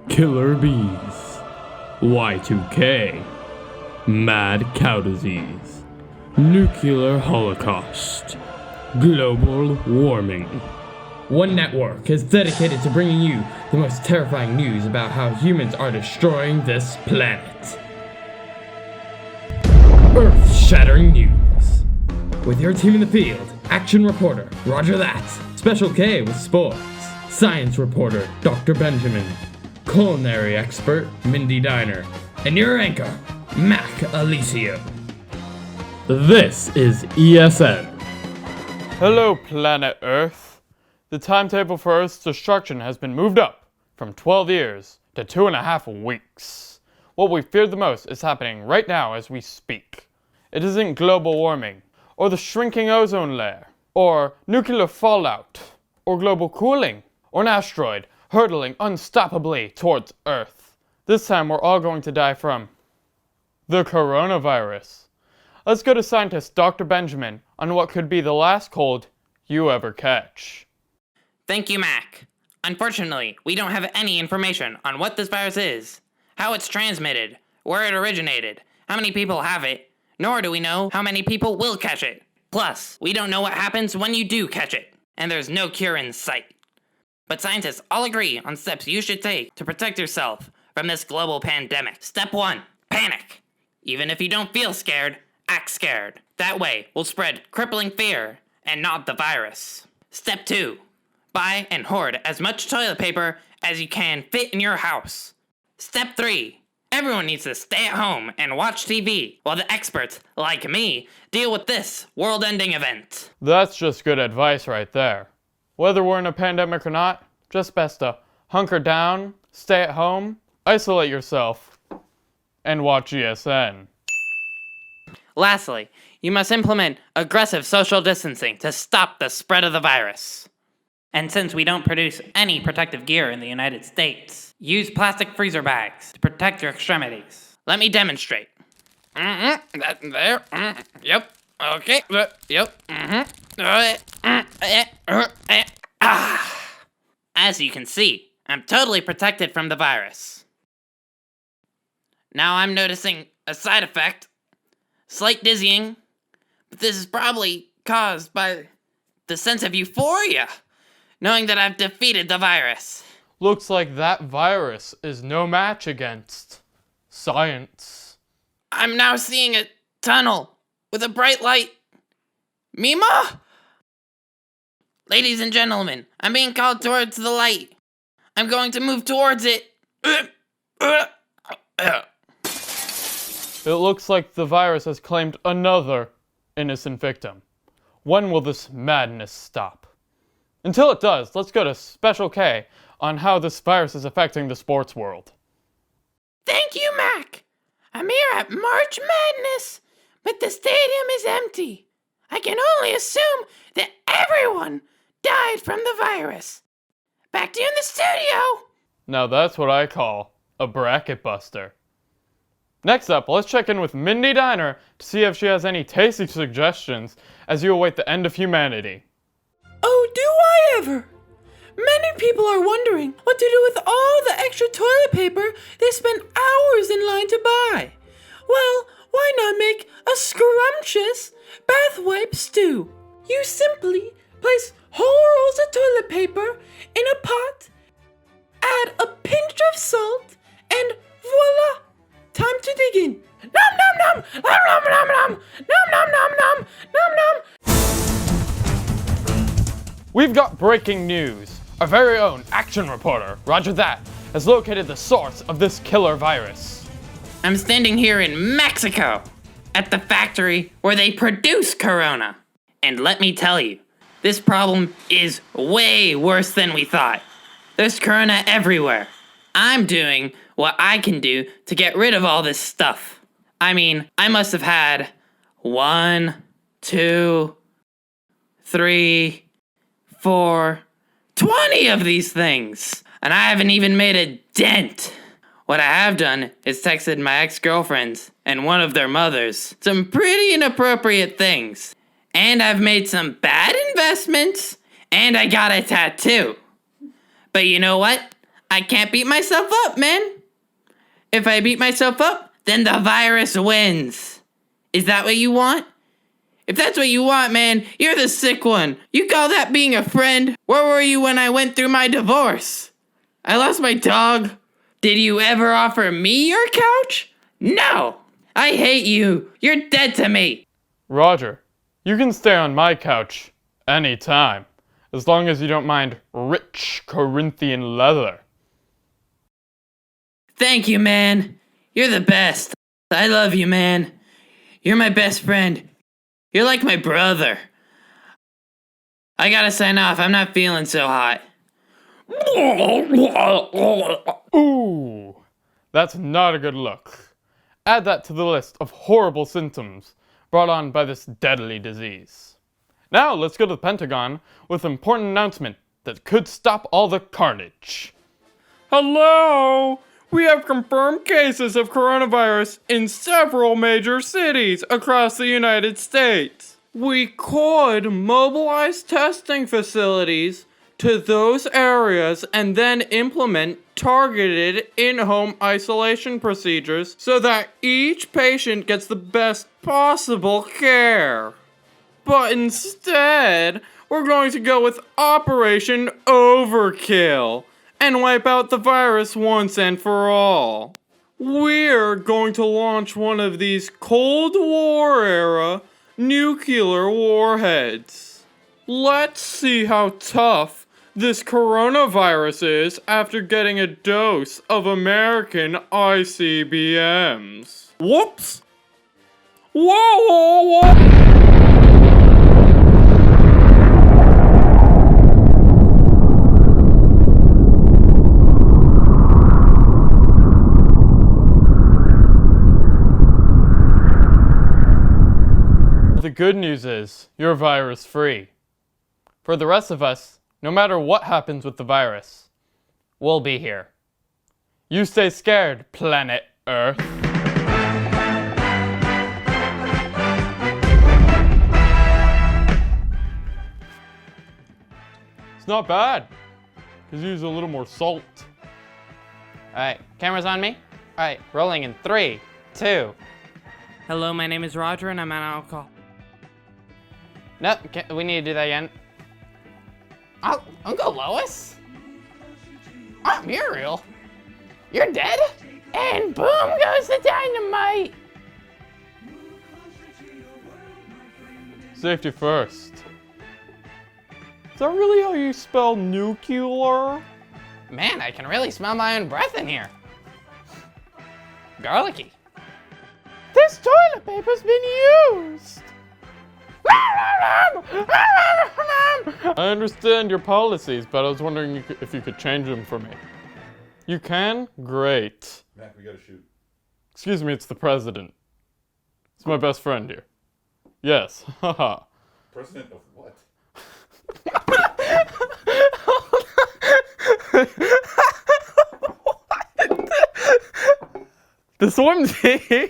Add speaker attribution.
Speaker 1: Killer bees. Y2K. Mad cow disease. Nuclear holocaust. Global warming. One network is dedicated to bringing you the most terrifying news about how humans are destroying this planet. Earth-shattering news. With your team in the field, action reporter, Roger That. Special K with sports. Science reporter, Dr. Benjamin. Culinary expert, Mindy Diner. And your anchor, Mac Alicio. This is ESN.
Speaker 2: Hello, planet Earth. The timetable for Earth's destruction has been moved up from 12 years to 2.5 weeks. What we feared the most is happening right now as we speak. It isn't global warming, or the shrinking ozone layer, or nuclear fallout, or global cooling, or an asteroid hurtling unstoppably towards Earth. This time we're all going to die from the coronavirus. Let's go to scientist Dr. Benjamin on what could be the last cold you ever catch.
Speaker 3: Thank you, Mac. Unfortunately, we don't have any information on what this virus is, how it's transmitted, where it originated, how many people have it, nor do we know how many people will catch it. Plus, we don't know what happens when you do catch it, and there's no cure in sight. But scientists all agree on steps you should take to protect yourself from this global pandemic. Step 1, panic. Even if you don't feel scared, act scared. That way, we'll spread crippling fear and not the virus. Step 2, buy and hoard as much toilet paper as you can fit in your house. Step 3, everyone needs to stay at home and watch TV while the experts, like me, deal with this world-ending event.
Speaker 2: That's just good advice right there. Whether we're in a pandemic or not, just best to hunker down, stay at home, isolate yourself, and watch ESN.
Speaker 3: Lastly, you must implement aggressive social distancing to stop the spread of the virus. And since we don't produce any protective gear in the United States, use plastic freezer bags to protect your extremities. Let me demonstrate. Yep. Okay. Yep. As you can see, I'm totally protected from the virus. Now I'm noticing a side effect. Slight dizzying, but this is probably caused by the sense of euphoria, knowing that I've defeated the virus.
Speaker 2: Looks like that virus is no match against science.
Speaker 3: I'm now seeing a tunnel with a bright light. Mima? Ladies and gentlemen, I'm being called towards the light. I'm going to move towards it.
Speaker 2: It looks like the virus has claimed another innocent victim. When will this madness stop? Until it does, let's go to Special K on how this virus is affecting the sports world.
Speaker 3: Thank you, Mac. I'm here at March Madness, but the stadium is empty. I can only assume that everyone died from the virus. Back to you in the studio.
Speaker 2: Now that's what I call a bracket buster. Next up, let's check in with Mindy Diner to see if she has any tasty suggestions as you await the end of humanity.
Speaker 4: Oh, do I ever? Many people are wondering what to do with all the extra toilet paper they spent hours in line to buy. Well, why not make a scrumptious bath wipe stew? You simply place whole rolls of toilet paper in a pot, add a pinch of salt, and voila! Time to dig in. Nom nom nom! Nom nom nom nom! Nom nom nom nom! Nom nom!
Speaker 2: We've got breaking news. Our very own action reporter, Roger That, has located the source of this killer virus.
Speaker 3: I'm standing here in Mexico, at the factory where they produce Corona. And let me tell you, this problem is way worse than we thought. There's Corona everywhere. I'm doing what I can do to get rid of all this stuff. I mean, I must have had 1, 2, 3, 4, 20 of these things. And I haven't even made a dent. What I have done is texted my ex-girlfriends and one of their mothers some pretty inappropriate things. And I've made some bad investments, and I got a tattoo. But you know what?
Speaker 4: I can't beat myself up, man. If I beat myself up, then the virus wins. Is that what you want? If that's what you want, man, you're the sick one. You call that being a friend? Where were you when I went through my divorce? I lost my dog. Did you ever offer me your couch? No. I hate you. You're dead to me.
Speaker 2: Roger, you can stay on my couch anytime, as long as you don't mind rich Corinthian leather.
Speaker 4: Thank you, man. You're the best. I love you, man. You're my best friend. You're like my brother. I gotta sign off. I'm not feeling so hot.
Speaker 2: Ooh, that's not a good look. Add that to the list of horrible symptoms brought on by this deadly disease. Now let's go to the Pentagon with an important announcement that could stop all the carnage. Hello! We have confirmed cases of coronavirus in several major cities across the United States. We could mobilize testing facilities to those areas and then implement targeted in-home isolation procedures so that each patient gets the best possible care. But instead, we're going to go with Operation Overkill and wipe out the virus once and for all. We're going to launch one of these Cold War era nuclear warheads. Let's see how tough this coronavirus is after getting a dose of American ICBMs. Whoops! Whoa! The good news is, you're virus-free. For the rest of us, no matter what happens with the virus, we'll be here. You stay scared, planet Earth. It's not bad. Could use a little more salt.
Speaker 3: Alright, cameras on me? Alright, rolling in 3, 2.
Speaker 4: Hello, my name is Roger and I'm on alcohol.
Speaker 3: No, we need to do that again. Oh, Uncle Lois? Aunt Muriel? You're dead? And boom goes the dynamite!
Speaker 2: Safety first. Is that really how you spell nuclear?
Speaker 3: Man, I can really smell my own breath in here. Garlicky.
Speaker 2: This toilet paper's been used! I understand your policies, but I was wondering if you could change them for me. You can? Great.
Speaker 5: Mac, we gotta shoot.
Speaker 2: Excuse me, it's the president. It's my best friend here. Yes, haha.
Speaker 5: President of what?
Speaker 2: The swim team!